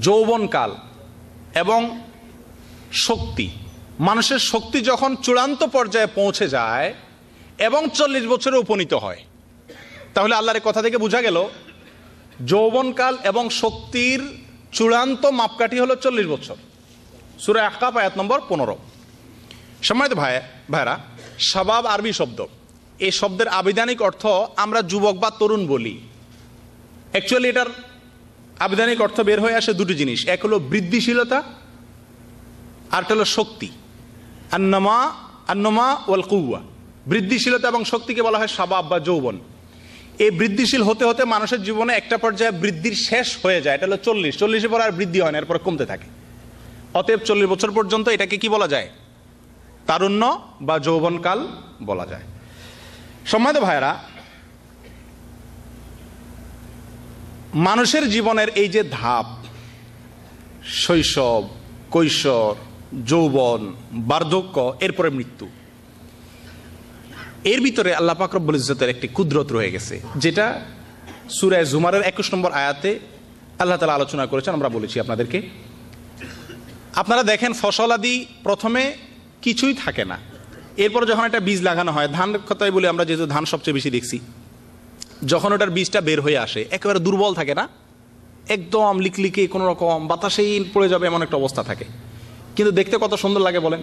যৌবনকাল এবং শক্তি, মানুষের শক্তি যখন চূড়ান্ত পর্যায়ে পৌঁছে যায় এবং 40 বছরে উপনীত হয়, তাহলে আল্লাহর কথা থেকে বোঝা গেল যৌবনকাল এবং শক্তির চূড়ান্ত মাপকাঠি হলো 40 বছর। সূরা আহকাফ আয়াত নম্বর 15। সম্মানিত ভাইরা, শাবাব আরবি শব্দ। এই শব্দের আবিধানিক অর্থ আমরা যুবক বা তরুণ বলি। অ্যাকচুয়ালি এটার আবিধানিক অর্থ বের হয়ে আসে দুটি জিনিস, এক হলো বৃদ্ধিশীলতা, আরটা হলো শক্তি। আন্নমা ওয়াল কুওয়া, বৃদ্ধিশীলতা এবং শক্তিকে বলা হয় শাবাব বা যৌবন। এই বৃদ্ধিশীল হতে হতে মানুষের জীবনে একটা পর্যায়ে বৃদ্ধির শেষ হয়ে যায়, এটা হলো 40 পর আর বৃদ্ধি হয় না, এরপর কমতে থাকে। অতএব 40 বছর পর্যন্ত এটাকে কি বলা যায়? তারুণ্য বা যৌবনকাল বলা যায়। সম্মানিত ভাইরা, মানুষের জীবনের এই যে ধাপ, শৈশব, কৈশোর, যৌবন, বার্ধক্য, এরপরে মৃত্যু, এর ভিতরে আল্লাহ পাক রব্বুল ইজ্জতের একটি কুদরত রয়ে গেছে, যেটা সূরা জুমারের 21 নম্বর আয়াতে আল্লাহ তাআলা আলোচনা করেছেন। আমরা বলেছি আপনাদেরকে, আপনারা দেখেন ফসল আদি প্রথমে কিছুই থাকে না, এরপর যখন একটা বীজ লাগানো হয়, ধান কথাই বলি আমরা, যেহেতু ধান সবচেয়ে বেশি দেখছি, যখন ওটার বীজটা বের হয়ে আসে একেবারে দুর্বল থাকে না, একদম লিকলিকে কোনো রকম বাতাসেই পড়ে যাবে এমন একটা অবস্থা থাকে, কিন্তু দেখতে কত সুন্দর লাগে বলেন,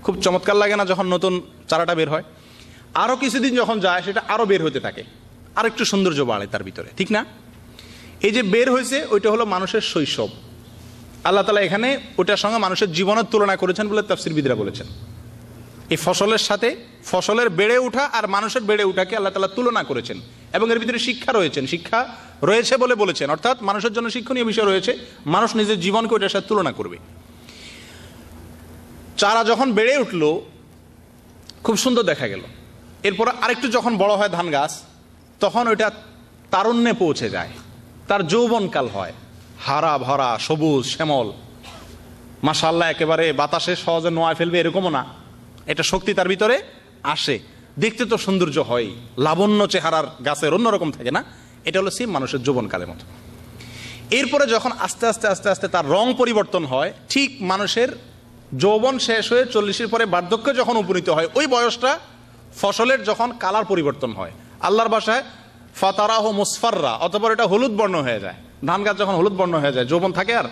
খুব চমৎকার লাগে না যখন নতুন চারাটা বের হয়? আরও কিছুদিন যখন যায় সেটা আরও বের হতে থাকে, আর একটু সৌন্দর্য বাড়ে তার ভিতরে, ঠিক না? এই যে বের হয়েছে ওইটা হলো মানুষের শৈশব। আল্লাহ তাআলা এখানে ওইটার সঙ্গে মানুষের জীবনের তুলনা করেছেন বলে তাফসীরবিদরা বলেছেন। এই ফসলের সাথে ফসলের বেড়ে ওঠা আর মানুষের বেড়ে ওঠাকে আল্লাহ তাআলা তুলনা করেছেন, এবং এর ভিতরে শিক্ষা রয়েছে বলে বলেছেন, অর্থাৎ মানুষের জন্য শিক্ষণীয় বিষয় রয়েছে, মানুষ নিজের জীবনকে ওইটার সাথে তুলনা করবে। চারা যখন বেড়ে উঠলো খুব সুন্দর দেখা গেল, এরপর আরেকটু যখন বড় হয় ধান গাছ, তখন ওইটা তারুণ্যে পৌঁছে যায়, তার যৌবনকাল হয়, হারা ভরা সবুজ শ্যামল, মাশাআল্লাহ, একেবারে বাতাসে সহজে নোয়া ফেলবে এরকমও না, এটা শক্তি তার ভিতরে আসে, দেখতে তো সৌন্দর্য হয়, লাবণ্য চেহারার গাছের অন্যরকম থাকে না, এটা হলো সেই মানুষের যৌবনকালের মতো। এরপরে যখন আস্তে আস্তে আস্তে আস্তে তার রং পরিবর্তন হয়, ঠিক মানুষের যৌবন শেষ হয়ে 40-এর পরে বার্ধক্যে যখন উপনীত হয়, ওই বয়সটা ফসলের যখন কালার পরিবর্তন হয়, আল্লাহর ভাষায় ফাতারাহ মুসফাররা, অতঃপর এটা হলুদ বর্ণ হয়ে যায়। ধান গাছ যখন হলুদ বর্ণ হয়ে যায়, যৌবন থাকে আর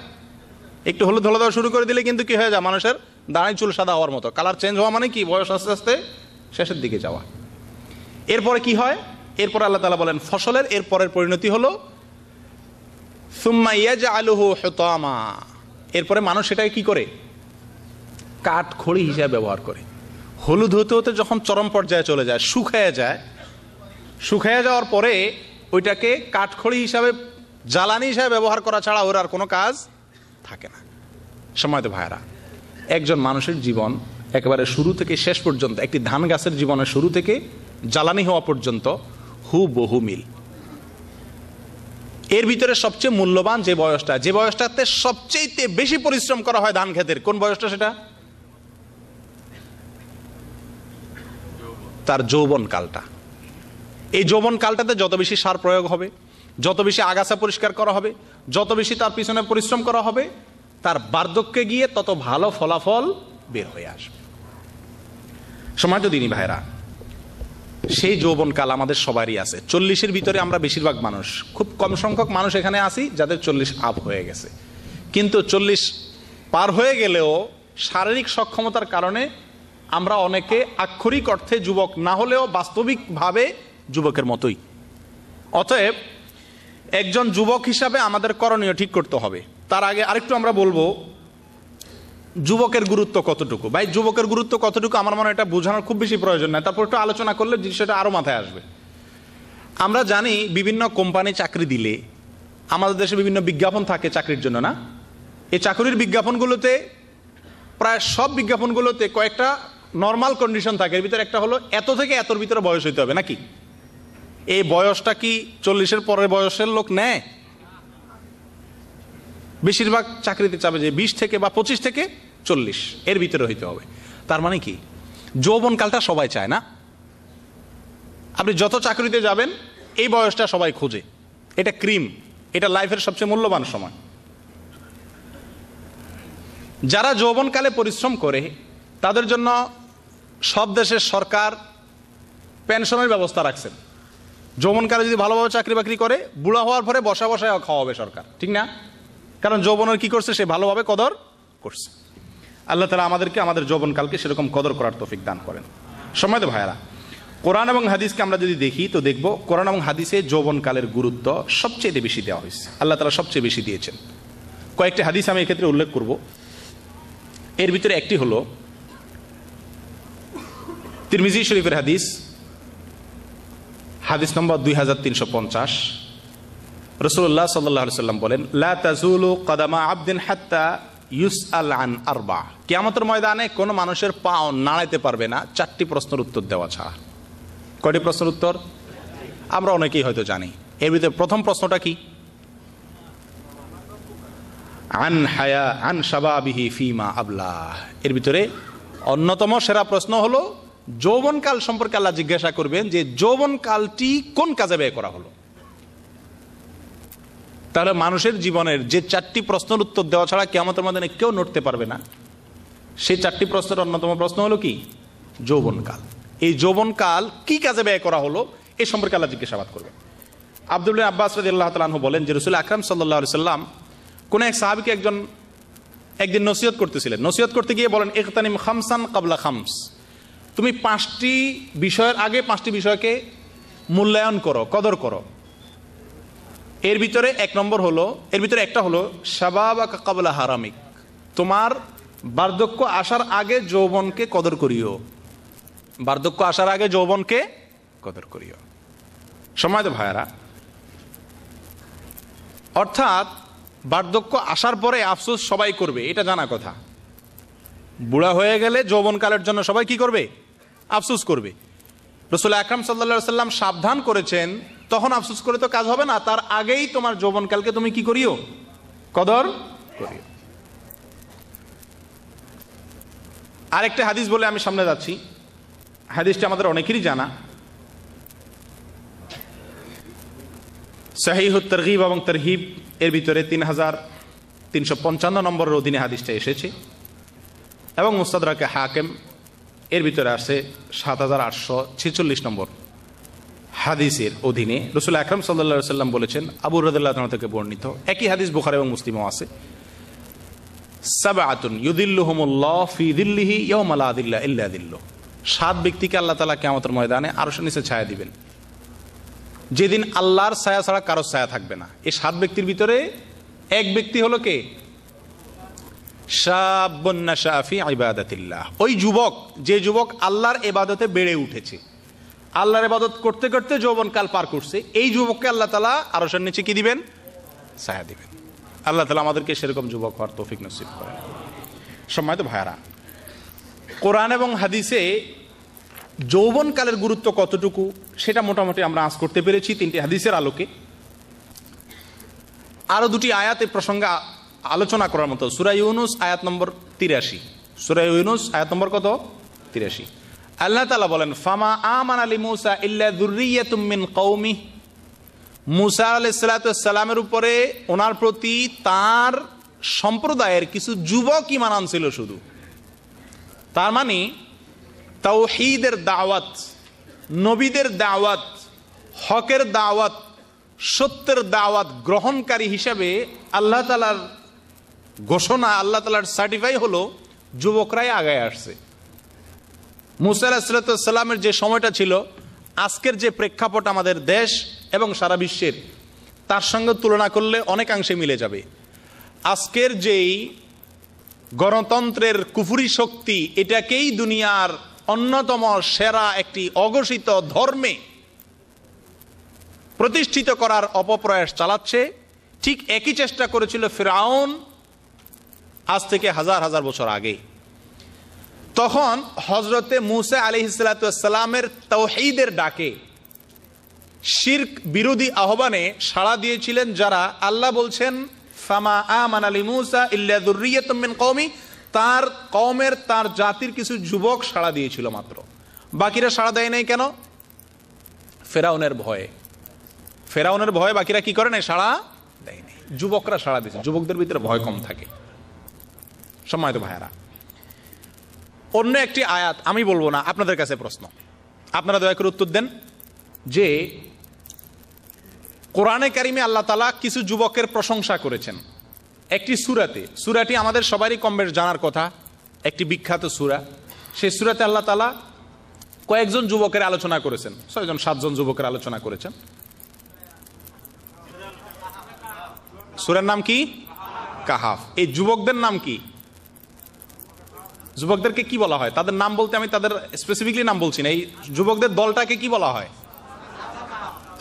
একটু হলুদ হলুদ শুরু করে দিলে কিন্তু কি হয়ে যায়, মানুষের দাঁড়াই চুল সাদা হওয়ার মতো। কালার চেঞ্জ হওয়া মানে কি? বয়স আস্তে আস্তে শেষের দিকে যাওয়া। এরপরে কি হয়? এরপরে আল্লাহ তাআলা বলেন ফসলের এরপরের পরিণতি হলো সুম্মা ইয়াজআলুহু হুতামা, এরপরে মানুষ সেটাকে কি করে? কাঠ খড়ি হিসেবে ব্যবহার করে। হলুদ হতে হতে যখন চরম পর্যায়ে চলে যায়, শুকিয়ে যাওয়ার পরে ওইটাকে কাঠখড়ি হিসাবে, জ্বালানি হিসাবে ব্যবহার করা ছাড়া ওর আর কোনো কাজ থাকে না। সম্মানিত ভাইরা, একজন মানুষের জীবন একেবারে শুরু থেকে শেষ পর্যন্ত, একটি ধান গাছের জীবনের শুরু থেকে জ্বালানি হওয়া পর্যন্ত হুবহু মিল। এর ভিতরে সবচেয়ে মূল্যবান যে বয়সটাতে সবচেয়ে বেশি পরিশ্রম করা হয় ধান খেতের, কোন বয়সটা? সেটা তার যৌবনকালটা। এই যৌবনকালটাতে যত বেশি সার প্রয়োগ হবে, যত বেশি আগাছা পরিষ্কার করা হবে, যত বেশি তার পিছনে পরিশ্রম করা হবে, তার বার্ধক্যে গিয়ে তত ভালো ফলাফল বের হয়ে আসবে। সম্মানিত দিনী ভাইরা, সেই যৌবনকাল আমাদের সবারই আছে। 40-এর ভিতরে আমরা বেশিরভাগ মানুষ, খুব কম সংখ্যক মানুষ এখানে আছি যাদের 40 আপ হয়ে গেছে, কিন্তু 40 পার হয়ে গেলেও শারীরিক সক্ষমতার কারণে আমরা অনেকে আক্ষরিক অর্থে যুবক না হলেও বাস্তবিকভাবে যুবকের মতোই। অতএব একজন যুবক হিসাবে আমাদের করণীয় ঠিক করতে হবে। তার আগে আরেকটু আমরা বলবো যুবকের গুরুত্ব কতটুকু। ভাই, যুবকের গুরুত্ব কতটুকু আমার মনে হয় এটা বোঝানোর খুব বেশি প্রয়োজন নাই, তারপর একটু আলোচনা করলে জিনিসটা আরও মাথায় আসবে। আমরা জানি বিভিন্ন কোম্পানি চাকরি দিলে আমাদের দেশে বিভিন্ন বিজ্ঞাপন থাকে চাকরির জন্য, না? এই চাকরির বিজ্ঞাপনগুলোতে, প্রায় সব বিজ্ঞাপনগুলোতে কয়েকটা নর্মাল কন্ডিশন থাকে। এর ভিতরে একটা হলো এত থেকে এতর ভিতরে বয়স হইতে হবে, নাকি? এই বয়সটা কি 40-এর পরের বয়সের লোক নেয়? বেশিরভাগ চাকরিতে চাবে যে 20 থেকে বা 25 থেকে 40 এর ভিতরে হইতে হবে। তার মানে কি, যৌবনকালটা সবাই চায় না? আপনি যত চাকরিতে যাবেন এই বয়সটা সবাই খোঁজে, এটা ক্রিম, এটা লাইফের সবচেয়ে মূল্যবান সময়। যারা যৌবনকালে পরিশ্রম করে তাদের জন্য সব দেশের সরকার পেনশনের ব্যবস্থা রাখছেন। যৌবনকালে যদি ভালোভাবে চাকরি বাকরি করে, বুড়া হওয়ার পরে বসা বসায় খাওয়াবে সরকার, ঠিক না? কারণ যৌবনের কি করছে, সে ভালোভাবে কদর করছে। আল্লাহ তাআলা আমাদেরকে আমাদের যৌবনকালকে সেরকম কদর করার তৌফিক দান করেন। সম্মানিত ভাইয়েরা, কোরআন এবং হাদিসকে আমরা যদি দেখি তো দেখব কোরআন এবং হাদিসে যৌবনকালের গুরুত্ব সবচেয়ে বেশি দেওয়া হয়েছে। আল্লাহ তাআলা সবচেয়ে বেশি দিয়েছেন। কয়েকটি হাদিস আমি এক্ষেত্রে উল্লেখ করব। এর ভিতরে একটি হলো তিরমিজি শরীফের হাদিস, হাদিস নম্বর 2350। রাসূলুল্লাহ সাল্লাল্লাহু আলাইহি ওয়াসাল্লাম বলেন, লা তাজুলু কদামা আবদিন হাত্তা ইউসআল আন আরবা। কিয়ামতের ময়দানে কোনো মানুষের পা নাড়াইতে পারবে না চারটি প্রশ্নের উত্তর দেওয়া ছাড়া। কয়টি প্রশ্নের উত্তর? আমরা অনেকেই হয়তো জানি। এর ভিতরে প্রথম প্রশ্নটা কি? আন হায়া আন শাবাবিহি ফিমা আবলাহ। এর ভিতরে অন্যতম সেরা প্রশ্ন হলো যৌবনকাল সম্পর্কে আল্লাহ জিজ্ঞাসা করবেন যে যৌবনকালটি কোন কাজে ব্যয় করা হলো। তাহলে মানুষের জীবনের যে চারটি প্রশ্নের উত্তর দেওয়া ছাড়া কিয়ামতের ময়দানে কেউ নড়তে পারবে না, সেই চারটি প্রশ্নের অন্যতম প্রশ্ন হলো কি? যৌবনকাল। এই যৌবনকাল কি কাজে ব্যয় করা হলো এ সম্পর্কে আল্লাহ জিজ্ঞাসাবাদ করবেন। আব্দুল্লাহ আব্বাস রাদিয়াল্লাহু তাআলা আনহু বলেন যে রাসূল আকরাম সাল্লাল্লাহু আলাইহি সাল্লাম কোন এক সাহাবীকে একদিন নসিহত করতেছিলেন। নসিহত করতে গিয়ে বলেন, ইগতানিম খামসান কাবলা খামস। তুমি 5টি বিষয়ের আগে 5টি বিষয়কে মূল্যায়ন করো, কদর করো। এর ভিতরে একটা হলো শাবাবাকা কাবলা হারামিক। তোমার বার্ধক্য আসার আগে যৌবনকে কদর করিও। বার্ধক্য আসার আগে যৌবনকে কদর করিও। সম্মানিত ভাইয়েরা, অর্থাৎ বার্ধক্য আসার পরে আফসোস সবাই করবে, এটা জানা কথা। বুড়া হয়ে গেলে যৌবনকালের জন্য সবাই কি করবে? আফসোস করবে। রাসূল আকরাম সাল্লাল্লাহু আলাইহি সাল্লাম সাবধান করেছেন, তখন আফসোস করে তো কাজ হবে না, তার আগেই তোমার যৌবনকালকে তুমি কি করিও? কদর করিও। আরেকটা হাদিস বলে আমি সামনে যাচ্ছি। হাদিসটা আমাদের অনেকেরই জানা। সহিহুত তারগীব এবং তারহিব এর ভিতরে 3355 নম্বরের অধীনে হাদিসটা এসেছে এবং মুস্তাদরাকে হাকিম এর ভিতরে আসে 7846 নম্বর হাদিসের অধীনে। রাসূল আকরাম সাল্লাল্লাহু আলাইহি সাল্লাম বলেছেন, আবু রাদিয়াল্লাহু তাআলা থেকে বর্ণিত, একই হাদিস বুখারী এবং মুসলিমও আছে, সাবআতুন ইউযিল্লুহুমুল্লাহ ফি যিল্লিহি ইয়াওমা লা যিল্লা ইল্লা যিল্লুহ। 7 ব্যক্তিকে আল্লাহ তাআলা কিয়ামতের ময়দানে আরশের নিচে ছায়া দিবেন, যেদিন আল্লাহর ছায়া ছাড়া কারো ছায়া থাকবে না। এই 7 ব্যক্তির ভিতরে এক ব্যক্তি হলো কে? শাবুন নাশা ফি ইবাদাতিল্লাহ। ওই যুবক, যে যুবক আল্লাহর ইবাদতে বেড়ে উঠেছে, আল্লাহর ইবাদত করতে করতে যৌবনকাল পার করছে, এই যুবককে আল্লাহ তাআলা আরশের নিচে কি দিবেন? ছায়া দিবেন। আল্লাহ তাআলা আমাদেরকে সেরকম যুবক হওয়ার তৌফিক নসিব করেন। সম্মানিত ভাইয়েরা, কোরআন এবং হাদিসে যৌবনকালের গুরুত্ব কতটুকু সেটা মোটামুটি আমরা আঁচ করতে পেরেছি 3টি হাদিসের আলোকে। আরো 2টি আয়াত এই প্রসঙ্গে আলোচনা করার মতো। সূরা ইউনূস আয়াত নম্বর 83। সূরা ইউনূস আয়াত নম্বর কত? 83। আল্লাহ তাআলা বলেন, ফামা আমানা লিমূসা ইল্লা যুররিয়াতুম মিন কওমিহি। মূসা আলাইহিস সালাতু ওয়াস সালামের উপরে ওনার প্রতি তার সম্প্রদায়ের কিছু যুবক ঈমান আনছিল শুধু। তার মানে তাওহীদের দাওয়াত, নবীদের দাওয়াত, হকের দাওয়াত, সত্যের দাওয়াত গ্রহণকারী হিসাবে আল্লাহ তাআলার ঘোষণা, আল্লাহ তাআলার সার্টিফাই হলো যুবকরাই আগায় আসছে। মূসা আলাইহিস সালামের যে সময়টা ছিল, আজকের যে প্রেক্ষাপট আমাদের দেশ এবং সারা বিশ্বের, তার সঙ্গে তুলনা করলে অনেকাংশে মিলে যাবে। আজকের যেই গণতন্ত্রের কুফরি শক্তি, এটাকেই দুনিয়ার অন্যতম সেরা একটি অঘোষিত ধর্মে প্রতিষ্ঠিত করার অপপ্রয়াস চালাচ্ছে। ঠিক একই চেষ্টা করেছিল ফিরআউন আজ থেকে হাজার হাজার বছর আগে। তখন হযরতে মূসা আলাইহিস সালাতু ওয়াস সালামের তাওহীদের ডাকে, শিরক বিরোধী আহ্বানে সাড়া দিয়েছিলেন যারা। আল্লাহ বলছেন, ফামা আমানা লিমূসা ইল্লা যুররিয়াতুম মিন কওমি। তার কওমের, তার জাতির কিছু যুবক সাড়া দিয়েছিল মাত্র, বাকিরা সাড়া দেয় নাই। কেন? ফেরাউনের ভয়ে। ফেরাউনের ভয়ে বাকিরা কি করে নাই? সাড়া দেয় নাই। যুবকরা সাড়া দিয়েছে। যুবকদের ভিতরে ভয় কম থাকে। সম্মানিত ভাইয়ারা, অন্য একটি আয়াত আমি বলবো না, আপনাদের কাছে প্রশ্ন, আপনারা দয়া করে উত্তর দেন যে কোরআনে কারিমে আল্লাহ তাআলা কিছু যুবকের প্রশংসা করেছেন একটি সূরাতে। সূরাটি আমাদের সবারই কম বেশ জানার কথা, একটি বিখ্যাত সূরা। সেই সূরাতে আল্লাহ তাআলা কয়েকজন যুবকের আলোচনা করেছেন, 6-7 জন যুবকের আলোচনা করেছেন। সূরার নাম কি? কাহাফ। এই যুবকদের নাম কি? যুবকদেরকে কি বলা হয়? তাদের নাম বলতে আমি তাদের স্পেসিফিকলি নাম বলছি না, এই যুবকদের দলটাকে কি বলা হয়?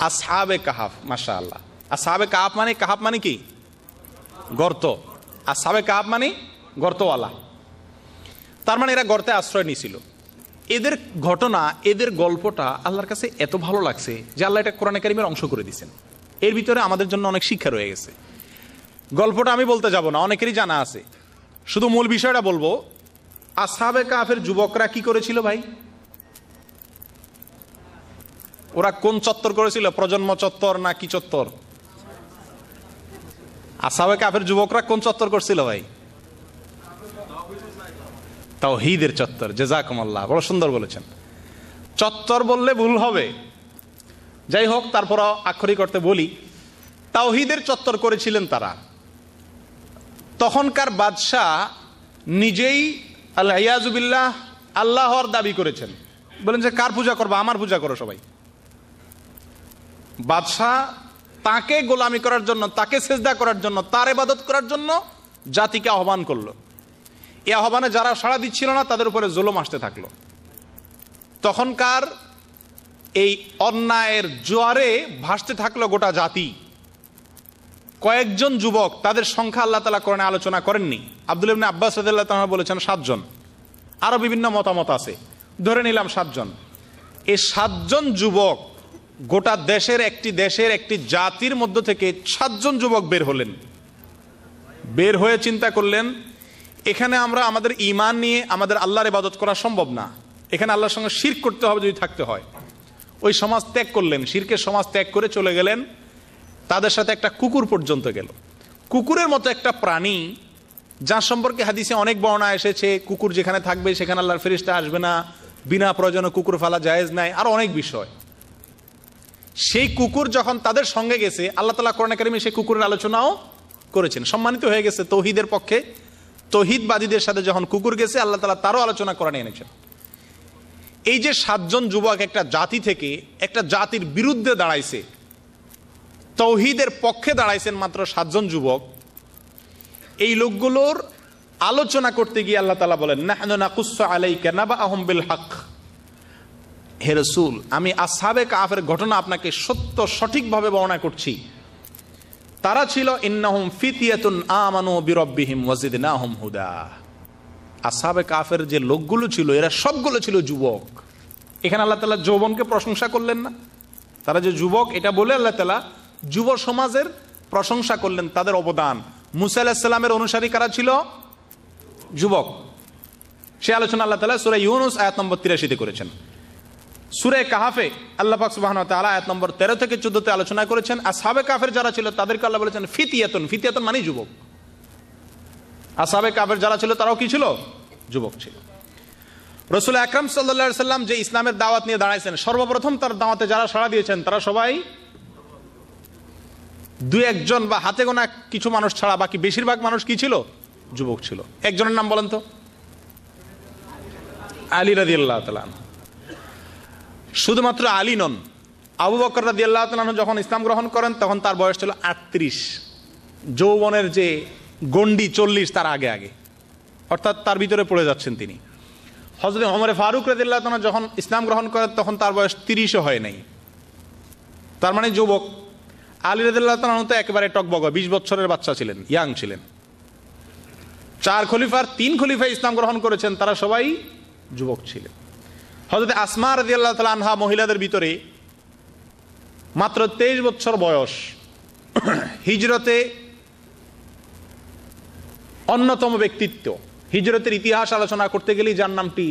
আসহাবে কাহাফ। মাশাআল্লাহ। আসহাবে কাহাফ মানে, কাহাফ মানে কি? গর্ত। আসহাবে কাহাফ মানে গর্তওয়ালা। তার মানে এরা গর্তে আশ্রয় নিয়েছিল। এদের ঘটনা, এদের গল্পটা আল্লাহর কাছে এত ভালো লাগছে যে আল্লাহ এটা কোরআনে কারিমের অংশ করে দিয়েছেন। এর ভিতরে আমাদের জন্য অনেক শিক্ষা রয়ে গেছে। গল্পটা আমি বলতে যাব না, অনেকেরই জানা আছে, শুধু মূল বিষয়টা বলবো। আসহাবে কাহাফের যুবকরা কি করেছিল ভাই? ওরা কোন চত্বর করেছিল? প্রজন্ম চত্বর না কি চত্বর? আসহাবে কাহাফের যুবকরা কোন চত্বর করছিল ভাই? তাওহীদের চত্বর। জাযাকুমুল্লাহ, বড় সুন্দর বলেছেন। চত্বর বললে ভুল হবে, যাই হোক তারপর আক্ষরিক অর্থে বলি, তাওহীদের চত্বর করেছিলেন তারা। তখনকার বাদশাহ নিজেই আল্লাহ ইয়াযু বিল্লাহ আল্লাহর দাবি করেছেন, বলেন যে কার পূজা করবা? আমার পূজা করো সবাই। বাদশাহ তাকে গোলামি করার জন্য, তাকে সেজদা করার জন্য, তার ইবাদত করার জন্য জাতিকে আহ্বান করলো। এই আহ্বানে যারা সাড়া দিচ্ছিল না তাদের উপরে জুলুম আসতে থাকলো। তখনকার এই অন্যায়ের জোয়ারে ভাসতে থাকলো গোটা জাতি। কয়েকজন যুবক, তাদের সংখ্যা আল্লাহ তাআলা কোরআনে আলোচনা করেননি। আব্দুল্লাহ ইবনে আব্বাস রাদিয়াল্লাহু তাআলা বলেছেন 7 জন, আরো বিভিন্ন মতামত আছে, ধরে নিলাম 7 জন। এই 7 জন যুবক গোটা দেশের একটি জাতির মধ্য থেকে 7 জন যুবক বের হলেন। বের হয়ে চিন্তা করলেন, এখানে আমরা আমাদের ঈমান নিয়ে আমাদের আল্লাহর ইবাদত করা সম্ভব না, এখানে আল্লাহর সঙ্গে শিরক করতে হবে যদি থাকতে হয়। ওই সমাজ ত্যাগ করলেন, শিরকের সমাজ ত্যাগ করে চলে গেলেন। তাদের সাথে একটা কুকুর পর্যন্ত গেল। কুকুরের মতো একটা প্রাণী, যার সম্পর্কে হাদিসে অনেক বর্ণনা এসেছে, কুকুর যেখানে থাকবে সেখানে আল্লাহর ফেরেশতা আসবে না, বিনা প্রয়োজনে কুকুর ফালা জায়েজ নাই, আর অনেক বিষয়। সেই কুকুর যখন তাদের সঙ্গে গেছে, আল্লাহ তাআলা কোরআনে কারিমে সেই কুকুরের আলোচনাও করেছেন, সম্মানিত হয়ে গেছে তৌহিদের পক্ষে। তৌহিদবাদীদের সাথে যখন কুকুর গেছে, আল্লাহ তাআলা তারও আলোচনা কোরআনে এনেছেন। এই যে 7 জন যুবক একটা জাতি থেকে একটা জাতির বিরুদ্ধে দাঁড়াইছে, তৌহিদের পক্ষে দাঁড়াইছেন মাত্র 7 জন যুবক। এই লোকগুলোর আলোচনা করতে গিয়ে আল্লাহ তাআলা বলেন, নাহনু নাকুসসু আলাইকা নাবাআহুম বিল হক। হে রাসূল, আমি আসহাবে কাহাফের ঘটনা আপনাকে সত্য সঠিকভাবে বর্ণনা করছি। তারা ছিল ইন্নাহুম ফিতিয়াতুন আমানু বিরাব্বিহিম ওয়াজিদনাহুম হুদা। আসহাবে কাহাফের যে লোকগুলো ছিল, এরা সবগুলো ছিল যুবক। এখানে আল্লাহ তাআলা যৌবনকে প্রশংসা করলেন না, তারা যে যুবক এটা বলে আল্লাহ তাআলা যুব সমাজের প্রশংসা করলেন, তাদের অবদান। মুসা আলাইহিস সালামের অনুসারী কারা ছিল? যুবক। সে আলোচনা আল্লাহ তাআলা সূরা ইউনূস আয়াত নম্বর 83 করেছেন। সূরা কাহাফে আল্লাহ পাক সুবহানাহু ওয়া তাআলা আয়াত নম্বর 13 থেকে 14 আলোচনা করেছেন আসহাবে কাফের যারা ছিল তাদেরকে আল্লাহ বলেছেন ফিতিয়াতুন। ফিতিয়াতুন মানে যুবক। আসহাবে কাফের যারা ছিল তারাও কি ছিল? যুবক ছিল। রাসূল আকরাম সাল্লাল্লাহু আলাইহি সাল্লাম যে ইসলামের দাওয়াত নিয়ে দাঁড়াইছেন, সর্বপ্রথম তার দাওয়াতে যারা সাড়া দিয়েছেন তারা সবাই 2-1 জন বা হাতে গোনা কিছু মানুষ ছাড়া বাকি বেশিরভাগ মানুষ কি ছিল? যুবক ছিল। একজনের নাম বলেন তো? আলী রাদিয়াল্লাহু তাআলা। শুধুমাত্র আলী নন, আবু বকর রাদিয়াল্লাহু তাআলা যখন ইসলাম গ্রহণ করেন তখন তার বয়স ছিল 38। যৌবনের যে গণ্ডি 40 তার আগে আগে, অর্থাৎ তার ভিতরে পড়ে যাচ্ছেন তিনি। হযরত ওমর ফারুক রাদিয়াল্লাহু তাআলা যখন ইসলাম গ্রহণ করেন তখন তার বয়স 30ও হয় নাই, তার মানে যুবক। আলী রাদিয়াল্লাহু তাআলা তো একেবারে টকবগ 20 বছরের বাচ্চা ছিলেন, ইয়াং ছিলেন। 4 খলিফার 3 খলিফা ইসলাম গ্রহণ করেছেন, তারা সবাই যুবক ছিলেন। হযরত আসমা রাদিয়াল্লাহু তাআলা আনহা মহিলাদের ভিতরে মাত্র 23 বছর বয়স। হিজরতে অন্যতম ব্যক্তিত্ব। হিজরতের ইতিহাস আলোচনা করতে গেলেই যার নামটি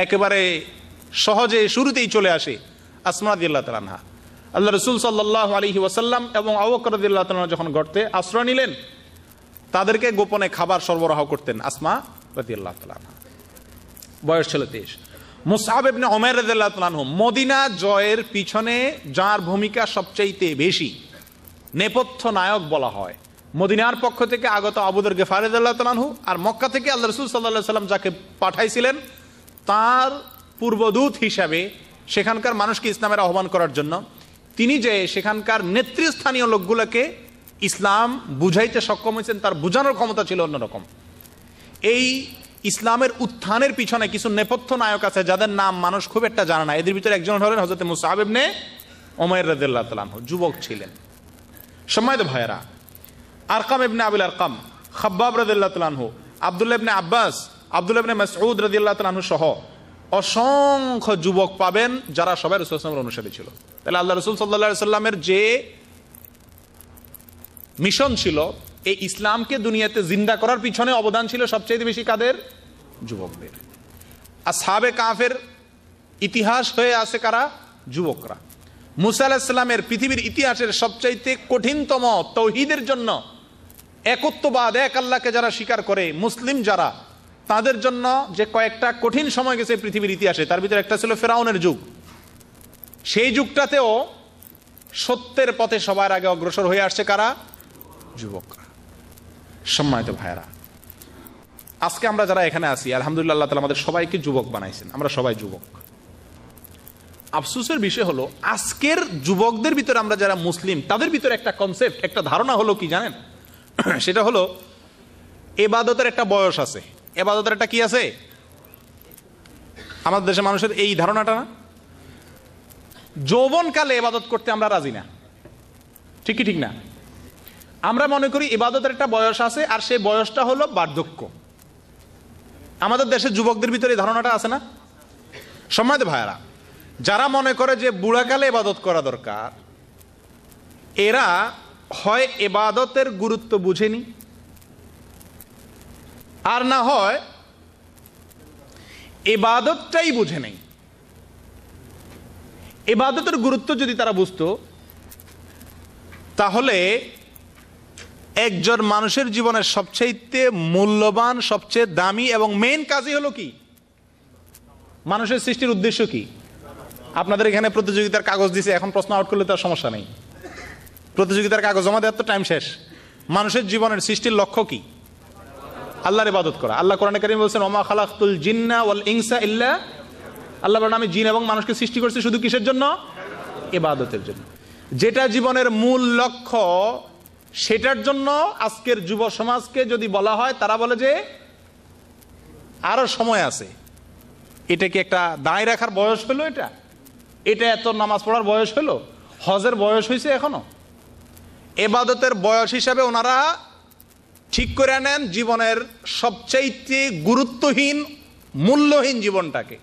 একেবারে সহজে শুরুতেই চলে আসে, আসমা রাদিয়াল্লাহু তাআলা আনহা। আল্লাহ রাসূল সাল্লাল্লাহু আলাইহি ওয়াসাল্লাম এবং আবু বকর রাদিয়াল্লাহু তাআলা যখন গর্তে আশ্রয় নিলেন, তাদেরকে গোপনে খাবার সরবরাহ করতেন আসমা রাদিয়াল্লাহু তাআলা আনহা। বয়স ছিল 23। মুসআব ইবনে উমাইর রাদিয়াল্লাহু তাআলা আনহু, মদিনা জয়ের পিছনে যার ভূমিকা সবচাইতে বেশি, নেপথ্য নায়ক বলা হয়, মদিনার পক্ষ থেকে আগত আবু যর গিফারী রাদিয়াল্লাহু তাআলা আনহু, আর মক্কা থেকে আল্লাহ রাসূল সাল্লাল্লাহু আলাইহি সাল্লাম যাকে পাঠাইছিলেন তার পূর্বদূত হিসাবে সেখানকার মানুষকে ইসলামের আহ্বান করার জন্য, তিনি যে সেখানকার নেতৃস্থানীয় লোকগুলোকে ইসলাম বুঝাইতে সক্ষম হয়েছেন, তার বুঝানোর ক্ষমতা ছিল অন্যরকম। এই ইসলামের উত্থানের পিছনে কিছু নেপথ্য নায়ক আছে যাদের নাম মানুষ খুব একটা জানে না। এদের ভিতরে একজন হলেন হযরত মুসআব ইবনে উমাইর রাদিয়াল্লাহু তাআলা আনহু, যুবক ছিলেন। সম্মানিত ভাইয়েরা, আরকাম ইবনে আবিল আরকাম, খাব্বাব রাদিয়াল্লাহু তাআলা আনহু, আব্দুল্লাহ ইবনে আব্বাস, আব্দুল্লাহ ইবনে মাসউদ রাদিয়াল্লাহু তাআলা আনহু সহ অসংখ্য যুবক পাবেন যারা সবাই রাসূল সাল্লাল্লাহু আলাইহি ওয়াসাল্লামের অনুসারী ছিল। তাহলে আল্লাহ রাসূল সাল্লাল্লাহু আলাইহি ওয়াসাল্লামের যে মিশন ছিল, এই ইসলামকে দুনিয়াতে জিন্দা করার পিছনে অবদান ছিল সবচেয়ে বেশি কাদের? যুবকদের। আসহাবে কাফের ইতিহাস হয়ে আছে কারা? যুবকরা। মুসা আলাইহিস সালামের পৃথিবীর ইতিহাসের সবচাইতে কঠিনতম তাওহীদের জন্য, একত্ববাদ, এক আল্লাহকে যারা স্বীকার করে, মুসলিম যারা, তাদের জন্য যে কয়েকটা কঠিন সময় গেছে পৃথিবীর ইতিহাসে, তার ভিতরে একটা ছিল ফেরাউনের যুগ। সেই যুগটাতেও সত্যের পথে সবার আগে অগ্রসর হয়ে আসছে কারা? যুবকরা। সম্মানিত ভাইয়েরা, আজকে আমরা যারা এখানে আছি, আলহামদুলিল্লাহ আল্লাহ তাআলা আমাদের সবাইকে যুবক বানাইছেন, আমরা সবাই যুবক। আফসোসের বিষয় হলো আজকের যুবকদের ভিতরে আমরা যারা মুসলিম, তাদের ভিতরে একটা কনসেপ্ট, একটা ধারণা হলো কি জানেন? সেটা হলো ইবাদতের একটা বয়স আছে। ইবাদতের একটা কি আছে? আমাদের দেশের মানুষের এই ধারণাটা না, যৌবনকালে ইবাদত করতে আমরা রাজি না। ঠিক কি ঠিক না? আমরা মনে করি ইবাদতের একটা বয়স আছে, আর সেই বয়সটা হলো বার্ধক্য। আমাদের দেশের যুবকদের ভিতরে এই ধারণাটা আছে না? সম্মানিত ভাইয়েরা, যারা মনে করে যে বুড়াকালে ইবাদত করা দরকার, এরা হয় ইবাদতের গুরুত্ব বুঝেনি, আর না হয় ইবাদতটাই বুঝে নেই। ইবাদতের গুরুত্ব যদি তারা বুঝতো, তাহলে একজন মানুষের জীবনের সবচেয়ে মূল্যবান, সবচেয়ে দামি এবং মেইন কাজই হলো কি? মানুষের সৃষ্টির উদ্দেশ্য কি? আপনাদের এখানে প্রতিযোগিতার কাগজ দিছে, এখন প্রশ্ন আউট করলে তার সমস্যা নেই। প্রতিযোগিতার কাগজ জমা দেওয়ার তো টাইম শেষ। মানুষের জীবনের সৃষ্টির লক্ষ্য কি? আল্লাহর ইবাদত করা। আল্লাহ কোরআনে কারীমে বলেছেন, ওমা খালাকতুল জিন্না ওয়াল ইনসা ইল্লা, আল্লাহ বলেন আমি জিন এবং মানুষকে সৃষ্টি করেছি শুধু কিসের জন্য? ইবাদতের জন্য। যেটা জীবনের মূল লক্ষ্য, সেটার জন্য আজকের যুব সমাজকে যদি বলা হয়, তারা বলে যে আরো সময় আছে। এটা কি একটা দাঁড়ায় রাখার বয়স হলো? এটা এত নামাজ পড়ার বয়স হলো? হজের বয়স হয়েছে এখনো? ইবাদতের বয়স হিসাবে ওনারা ঠিক করে নেন জীবনের সবচাইতে গুরুত্বহীন, মূল্যহীন জীবনটাকে।